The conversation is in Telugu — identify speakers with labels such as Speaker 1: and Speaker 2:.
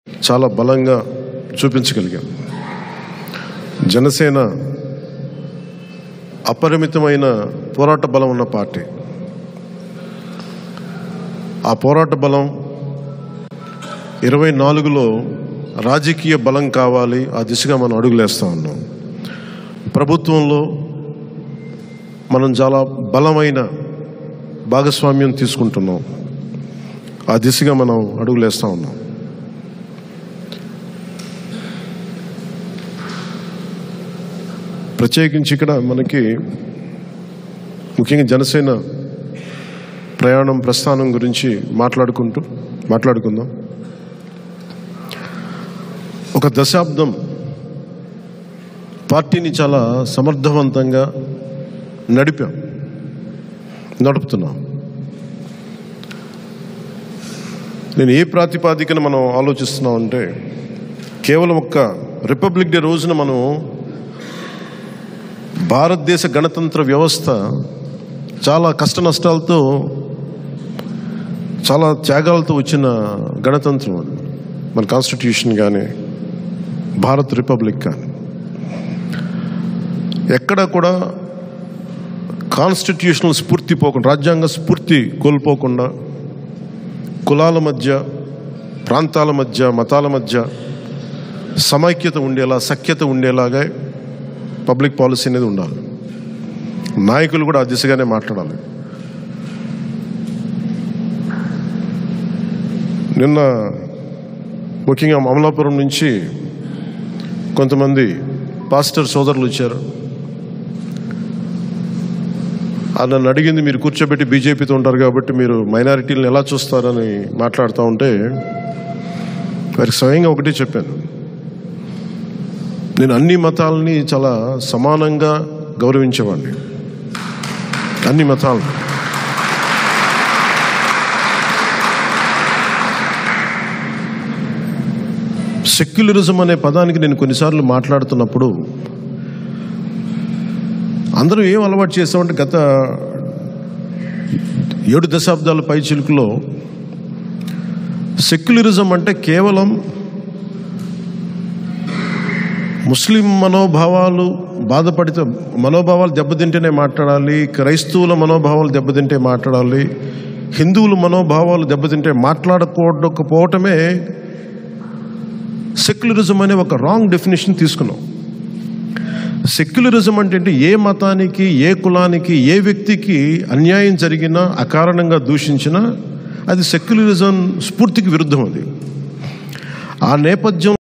Speaker 1: చాలా బలంగా చూపించగలిగాం. జనసేన అపరిమితమైన పోరాట బలం ఉన్న పార్టీ. ఆ పోరాట బలం 24లో రాజకీయ బలం కావాలి. ఆ దిశగా మనం అడుగులేస్తూ ఉన్నాం. ప్రభుత్వంలో మనం చాలా బలమైన భాగస్వామ్యం తీసుకుంటున్నాం. ఆ దిశగా మనం అడుగులేస్తూ ఉన్నాం. ప్రత్యేకించి ఇక్కడ మనకి ముఖ్యంగా జనసేన ప్రస్థానం గురించి మాట్లాడుకుందాం. ఒక దశాబ్దం పార్టీని చాలా సమర్థవంతంగా నడుపుతున్నాం. నేను ఏ ప్రాతిపాదికన మనం ఆలోచిస్తున్నాం అంటే, కేవలం ఒక్క రిపబ్లిక్ డే రోజున మనం భారతదేశ గణతంత్ర వ్యవస్థ చాలా కష్ట నష్టాలతో, చాలా త్యాగాలతో వచ్చిన గణతంత్రం అది. మన కాన్స్టిట్యూషన్ కానీ భారత్ రిపబ్లిక్ కానీ ఎక్కడ కూడా కాన్స్టిట్యూషనల్ స్ఫూర్తి పోకుండా, రాజ్యాంగ స్ఫూర్తి కోల్పోకుండా, కులాల మధ్య, ప్రాంతాల మధ్య, మతాల మధ్య సమైక్యత ఉండేలా, సఖ్యత ఉండేలాగా పబ్లిక్ పాలసీ అనేది ఉండాలి. నాయకులు కూడా ఆ దిశగానే మాట్లాడాలి. నిన్న ముఖ్యంగా అమలాపురం నుంచి కొంతమంది పాస్టర్ సోదరులు వచ్చారు. నన్ను అడిగింది, మీరు కూర్చోబెట్టి బీజేపీతో ఉంటారు కాబట్టి మీరు మైనారిటీలను ఎలా చూస్తారని మాట్లాడుతూ ఉంటే వారికి స్వయంగా ఒకటే చెప్పాను. నేను అన్ని మతాలని చాలా సమానంగా గౌరవించేవాడిని. అన్ని మతాలను. సెక్యులరిజం అనే పదానికి నేను కొన్నిసార్లు మాట్లాడుతున్నప్పుడు అందరూ ఏం అలవాటు చేస్తామంటే, గత 7 దశాబ్దాల పై చిలుకులో సెక్యులరిజం అంటే కేవలం ముస్లిం మనోభావాలు దెబ్బతింటేనే మాట్లాడాలి, క్రైస్తవుల మనోభావాలు దెబ్బతింటే మాట్లాడాలి, హిందువుల మనోభావాలు దెబ్బతింటే మాట్లాడకపోవటమే సెక్యులరిజం అనే ఒక రాంగ్ డెఫినేషన్ తీసుకున్నాం. సెక్యులరిజం అంటే ఏ మతానికి, ఏ కులానికి, ఏ వ్యక్తికి అన్యాయం జరిగినా, అకారణంగా దూషించినా అది సెక్యులరిజం స్ఫూర్తికి విరుద్ధం. అది ఆ నేపథ్యం